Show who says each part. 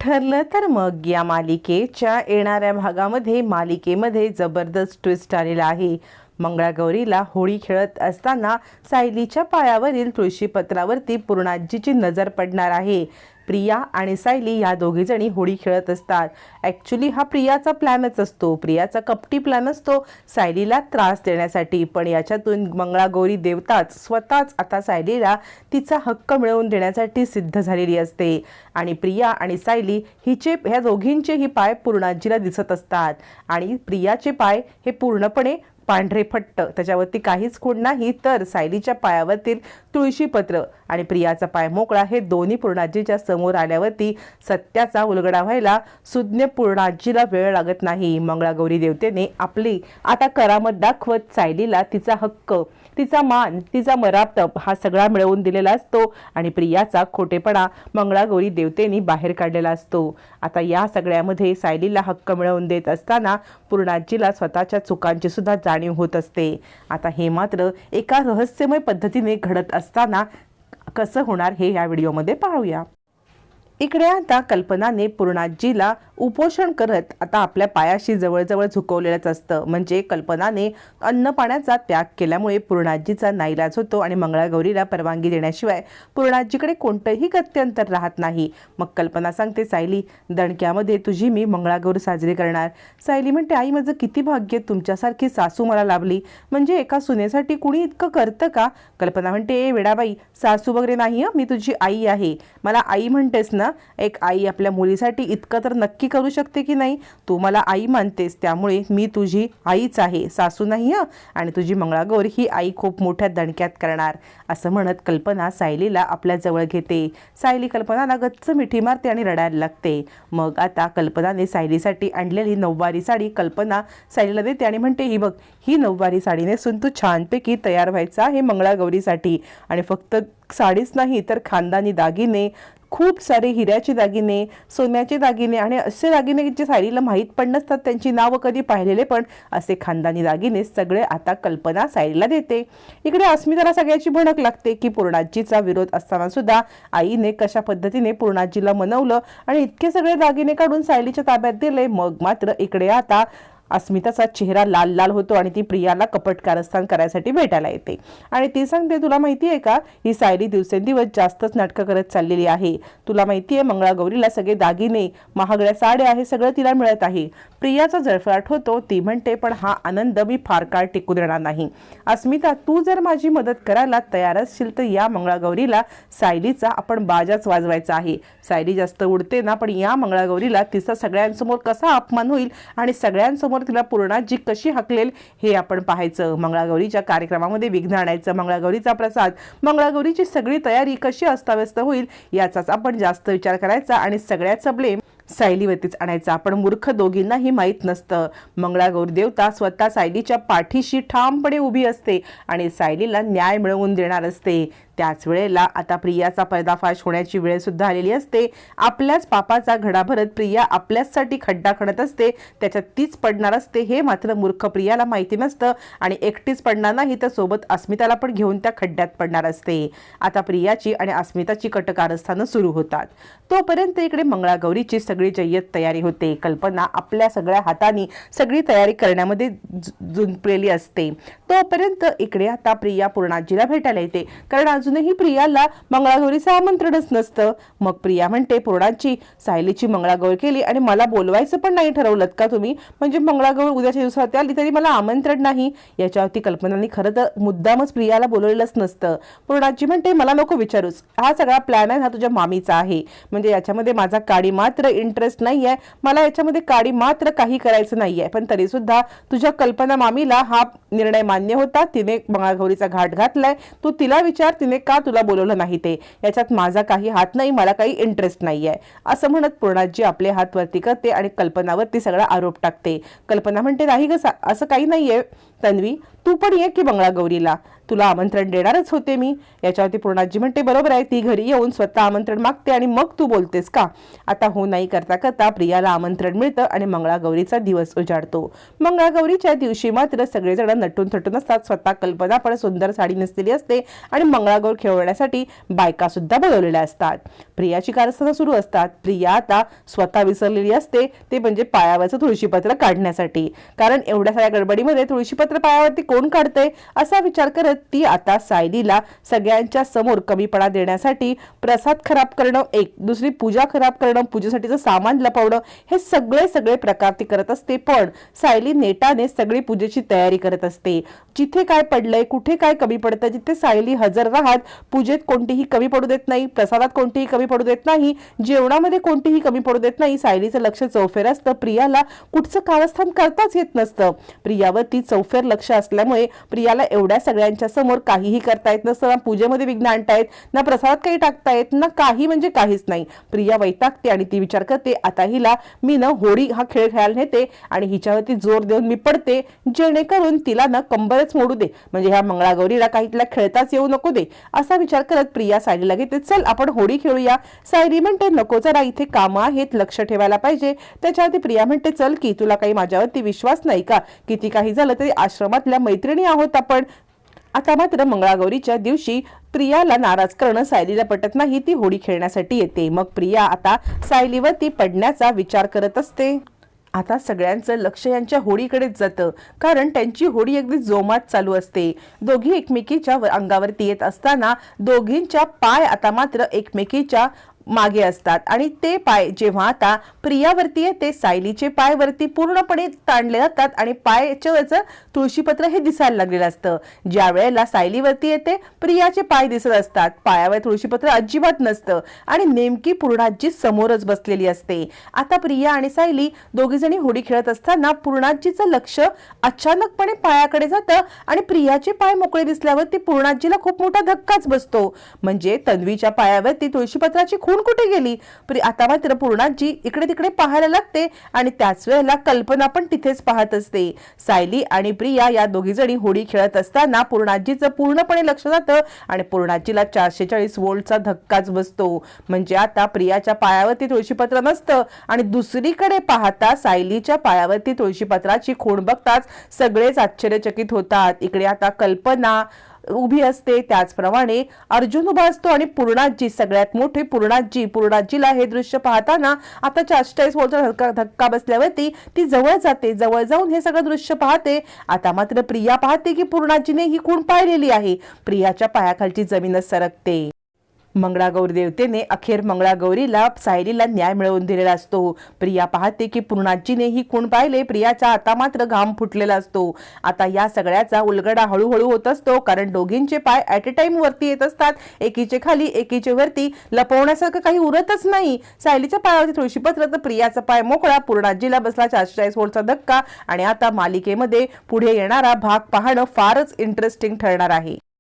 Speaker 1: ठरलं तर मग या मालिकेच्या येणाऱ्या भागामध्ये मालिकेमध्ये जबरदस्त ट्विस्ट आलेला आहे। मंगळागौरीला होळी खेळत असताना सायलीच्या पायावरील तुळशीपत्रावरती पूर्णाजीची नजर पडणार आहे। प्रिया आणि सायली या दोघीजणी होळी खेळत असतात। ॲक्च्युली हा प्रियाचा प्लॅनच असतो, प्रियाचा कपटी प्लॅन असतो सायलीला त्रास देण्यासाठी। पण याच्यातून मंगळागौरी देवताच स्वतःच आता सायलीला तिचा हक्क मिळवून देण्यासाठी सिद्ध झालेली असते आणि प्रिया आणि सायली ह्या दोघींचेही पाय पूर्णाजीला दिसत असतात आणि प्रियाचे पाय हे पूर्णपणे पांढरे फट्ट, त्याच्यावरती काहीच खूण नाही, तर सायलीच्या पायावरतील तुळशीपत्र आणि प्रियाचा पाय मोकळा हे दोन्ही पूर्णाजीच्या समोर आल्यावरती सत्याचा उलगडा व्हायला सुज्ञ पूर्णाजीला वेळ लागत नाही। मंगळागौरी देवतेने आपली आता करामत दाखवत सायलीला तिचा हक्क, तिचा मान, तिचा मरातब हा सगळा मिळवून दिलेला असतो आणि प्रियाचा खोटेपणा मंगळागौरी देवतेने बाहेर काढलेला असतो। आता या सगळ्यामध्ये सायलीला हक्क मिळवून देत असताना पूर्णाजीला स्वतःच्या चुकांची सुद्धा जाणीव होत असते। आता हे मात्र एका रहस्यमय पद्धतीने घडत असताना कसं होणार हे या व्हिडिओमध्ये पाहूया। इकडे आता कल्पनाने पूर्णाजीला उपोषण करत आता आपल्या पायाशी जवळजवळ झुकवलेलंच असतं। म्हणजे कल्पनाने अन्न पाण्याचा त्याग केल्यामुळे पूर्णाजीचा नाईलाज होतो आणि मंगळागौरीला परवानगी देण्याशिवाय पूर्णाजीकडे कोणतंही गत्यंतर राहत नाही। मग कल्पना सांगते, सायली दणक्यामध्ये तुझी मी मंगळागौर साजरी करणार। सायली म्हणते, आई माझं किती भाग्य, तुमच्यासारखी सासू मला लाभली। म्हणजे एका सुनेसाठी कुणी इतकं करतं का? कल्पना म्हणते, ए वेडाबाई, सासू वगैरे नाही, मी तुझी आई आहे। मला आई म्हणतेस ना? एक आई आपल्या मुलीसाठी इतकं तर नक्की करू शकते की नाही? तू मला आई मानतेस, त्यामुळे मी तुझी आईच आहे, सासू नाही आणि तुझी मंगळागौर ही आई खूप मोठ्या दणक्यात करणार, असं म्हणत कल्पना सायलीला आपल्या जवळ घेते। सायली कल्पनाला गच्च मिठी मारते आणि रडायला लागते। मग आता कल्पनाने सायलीसाठी आणलेली नऊवारी साडी कल्पना सायलीला देते आणि म्हणते, ही बघ, ही नऊवारी साडी नेसून तू छानपैकी तयार व्हायचा आहे मंगळागौरीसाठी। आणि फक्त साडीच नाही तर खानदानी दागिने, खूप सारे हिऱ्याचे दागिने, सोन्याचे दागिने आणि असे दागिने जे सायलीला माहीत पण नसतात, त्यांची नावं कधी पाहिलेले पण, असे खानदानी दागिने सगळे आता कल्पना सायलीला देते। इकडे अस्मिताला सगळ्याची भणक लागते की पूर्णाजीचा विरोध असताना सुद्धा आईने कशा पद्धतीने पूर्णाजीला मनवलं आणि इतके सगळे दागिने काढून सायलीच्या ताब्यात दिले। मग मात्र इकडे आता अस्मिताचा चेहरा लाल लाल होतो आणि ती प्रियाला कपट कारस्थान करायसाठी भेटायला येते आणि ती सांगते, तुला माहिती आहे का, ही सायली दिवसेंदिवस जास्तच नाटकं करत चाललेली आहे। तुला माहिती आहे मंगळागौरीला सगळे दागिने, महागड्या साड्या हे सगळं तिला मिळत आहे। प्रियाचा जळफळाट होतो, ती म्हणते, पण हा आनंद मी फार काळ टिकू देणार नाही। अस्मिता, तू जर माझी मदत करायला तयार असशील तर या मंगळागौरीला सायलीचा आपण बाजाच वाजवायचा आहे। सायली जास्त उडते ना, पण या मंगळागौरीला तिचा सगळ्यांसमोर कसा अपमान होईल आणि सगळ्यांसमोर तिला पूर्णाजी कशी हकलेल हे आपण पाहायचं। मंगळागौरीच्या कार्यक्रमामध्ये विघ्न आणायचं, मंगळागौरीचा प्रसाद, मंगळागौरीची सगळी तयारी कशी अस्ताव्यस्त होईल याचाच आपण जास्त विचार करायचा आणि सगळ्याचं ब्लेम सायलीवरतीच आणायचा। आपण मूर्ख दोघींनाही माहीत नसतं, मंगळागौर देवता स्वतः सायलीच्या पाठीशी ठामपणे उभी असते आणि सायलीला न्याय मिळवून देणार असते। त्याच वेळेला आता प्रियाचा पर्दाफाश होण्याची वेळ सुद्धा आलेली असते। आपल्याच पापाचा घडा भरत प्रिया आपल्यासाठी खड्डा खणत असते, त्याच्यात तीच पडणार असते हे मात्र मूर्ख प्रियाला माहिती नसतं आणि एकटीच पडणार नाही तर सोबत अस्मिताला पण घेऊन त्या खड्ड्यात पडणार असते। आता प्रियाची आणि अस्मिताची कटकारस्थानं सुरू होतात। तोपर्यंत इकडे मंगळागौरीची सगळी जय्यत तयारी होते। कल्पना आपल्या सगळ्या हाताने सगळी तयारी करण्यामध्ये जुंपलेली असते। तोपर्यंत इकडे आता प्रिया पूर्णाजीला भेटायला येते, कारण अजूनही प्रियाला मंगळागौरीचं आमंत्रणच नसतं। मग प्रिया म्हणते, पूर्णाजी, सायलीची मंगळागौर केली आणि मला बोलवायचं पण नाही ठरवलं का तुम्ही? म्हणजे मंगळागौर उद्याच्या दिवसात आली तरी मला आमंत्रण नाही। याच्यावरती कल्पनाने खरं तर मुद्दामच प्रियाला बोलवलेलंच नसतं। पूर्णाजी म्हणते, मला नको विचारूच, हा सगळा प्लॅन आहे हा तुझ्या मामीचा आहे। म्हणजे याच्यामध्ये माझा काडी मात्र इंटरेस्ट नाही आहे, मला याच्यामध्ये काडी मात्र काही करायचं नाही आहे। पण तरी सुद्धा तुझ्या कल्पना मामीला हा निर्णय मान्य होता, तिने मंगळागौरीचा घाट घातलाय, तू तिला विचार तिने का तुला बोलवलं नाही ते, याच्यात माझा काही हात नाही, मला काही इंटरेस्ट नाही आहे, असं म्हणत पूर्णाजी आपले हात वरती करते आणि कल्पनावरती सगळा आरोप टाकते। कल्पना म्हणते, नाही ग, असं काही नाहीये, तन्वी, तू पण ये की मंगळागौरीला, तुला आमंत्रण देणारच होते मी. याच्यावरती पूर्णाजी म्हणते, बरोबर आहे, ती घरी येऊन स्वतः आमंत्रण मागते आणि मग तू बोलतेस का. आता हो नाही करता करता प्रियाला आमंत्रण मिळतं आणि मंगळागौरीचा दिवस उजाडतो. मंगळागौरीच्या दिवशी मात्र सगळेजण नटून थटून असतात. स्वतः कल्पना पण सुंदर साडी नेसलेली असते आणि मंगळागौर खेळवण्यासाठी बायका सुद्धा बोलवलेल्या असतात. प्रियाची कारस्थानं सुरू असतात. प्रिया आता स्वतः विसरलेली असते, ते म्हणजे पायावरचं तुळशीपत्र काढण्यासाठी. कारण एवढ्या साऱ्या गडबडीमध्ये तुळशीपत्र पायावरती कोण काढतंय असा विचार करत ती आता सायलीला सगळ्यांच्या समोर कमीपणा देण्यासाठी प्रसाद खराब करणं, एक दुसरी पूजा खराब करणं, पूजेसाठीचं सामान लपवणं, हे सगळे प्रकार ती करत असते. पण सायली नेटाने सगळी पूजेची तयारी करत असते. जिथे काय पडलंय, कुठे काय कमी पडतं, जिथे सायली हजर राहत, पूजेत कोणतीही कमी पडू देत नाही, प्रसादात कोणतीही कमी पडू देत नाही, जेवणामध्ये कोणतीही कमी पडू देत नाही. सायलीचं लक्ष चौफेर असतं. प्रियाला कुठचं कारस्थान करताच येत नसतं. प्रियावरती चौफेर लक्ष असल्यामुळे प्रियाला एवढ्या सगळ्यांच्या समोर काहीही करता येत नसतं. ना पूजेमध्ये विघ्न आणता येत, ना प्रसादात काही टाकता येत, ना काही म्हणजे काहीच नाही. प्रिया वैतागते आणि ती विचार करते, आता हिला मी ना होळी हा खेळ खेळायला नेते आणि हिच्यावरती जोर देऊन मी पडते, जेणेकरून तिला ना कंबरच मोडू दे, म्हणजे ह्या मंगळागौरीला काही तिला खेळताच येऊ नको दे. असा विचार करत प्रिया सायलीला घेते, चल आपण होळी खेळूया. सायली म्हणते, नको जरा, इथे कामं आहेत, लक्ष ठेवायला पाहिजे. त्याच्यावरती प्रिया म्हणते, चल की, तुला काही माझ्यावरती विश्वास नाही का, किती काही झालं तरी आश्रमातल्या मैत्रिणी आहोत आपण. आता मात्र मंगळागौरीच्या दिवशी प्रियाला नाराज करणं सायलीला पटत नाही. ती होळी खेळण्यासाठी येते. मग प्रिया आता सायलीवरती पडण्याचा विचार करत असते. आता सगळ्यांचं लक्ष यांच्या होळीकडेच जातं, कारण त्यांची होळी अगदी जोमात चालू असते. दोघी एकमेकीच्या अंगावरती येत असताना दोघींच्या पाय आता मात्र एकमेकीच्या मागे असतात आणि ते पाय जेव्हा आता प्रियावरती येते, सायलीचे पाय वरती पूर्णपणे ताणले जातात आणि पायाच्या तुळशीपत्र हे दिसायला लागलेलं असतं. ज्या वेळेला सायलीवरती येते, प्रियाचे पाय दिसत असतात, पायावर तुळशीपत्र अजिबात नसतं आणि नेमकी पूर्णाजी समोरच बसलेली असते. आता प्रिया आणि सायली दोघी जणी होळी खेळत असताना पूर्णाजीचं लक्ष अचानकपणे पायाकडे जातं आणि प्रियाचे पाय मोकळे दिसल्यावरती पूर्णाजीला खूप मोठा धक्काच बसतो. म्हणजे तन्वीच्या पायावरती तुळशीपत्राची खूण कुठे गेली. आता मात्र पूर्णाजी इकडे तिकडे पाहायला लागते आणि त्याच वेळेला कल्पना पण तिथेच पाहत असते. सायली आणि प्रिया या दोघी जणी होळी खेळत असताना पूर्णाजीचं पूर्णपणे लक्ष जातं आणि पूर्णाजीला 440 वोल्टचा धक्काच बसतो. म्हणजे आता प्रियाच्या पायावरती तुळशीपत्र नसतं आणि दुसरीकडे पाहता सायलीच्या पायावरती तुळशीपत्राची खूण बघताच सगळेच आश्चर्यचकित होतात. इकडे आता कल्पना उभी असते, त्याचप्रमाणे अर्जुन उभा असतो आणि पूर्णाजी, सगळ्यात मोठी पूर्णाजीला हे दृश्य पाहताना आता 440 वोल्टचा धक्का बसल्यावरती ती जवळ जाते. जवळ जाऊन हे सगळं दृश्य पाहते. आता मात्र प्रिया पाहते की पूर्णाजीने ही खूण पाहिलेली आहे. प्रियाच्या पायाखालची जमीनच सरकते. मंगळागौर देवतेने अखेर मंगळागौरीला सायलीला न्याय मिळवून दिलेला असतो. प्रिया पाहते की पूर्णाजीने ही खूण पाहिले. प्रियाचा आता मात्र घाम फुटलेला असतो. आता या सगळ्याचा उलगडा हळूहळू होत असतो, कारण दोघींचे पाय ऍट अ टाइम वरती येत असतात. एकीचे खाली, एकीचे वरती. लपवण्यासारखं काही उरतच नाही. सायलीच्या पायावरती तुळशीपत्र, तर प्रियाचा पाय मोकळा. पूर्णाजीला बसला 440 वोल्टचा धक्का आणि आता मालिकेमध्ये पुढे येणारा भाग पाहणं फारच इंटरेस्टिंग ठरणार आहे.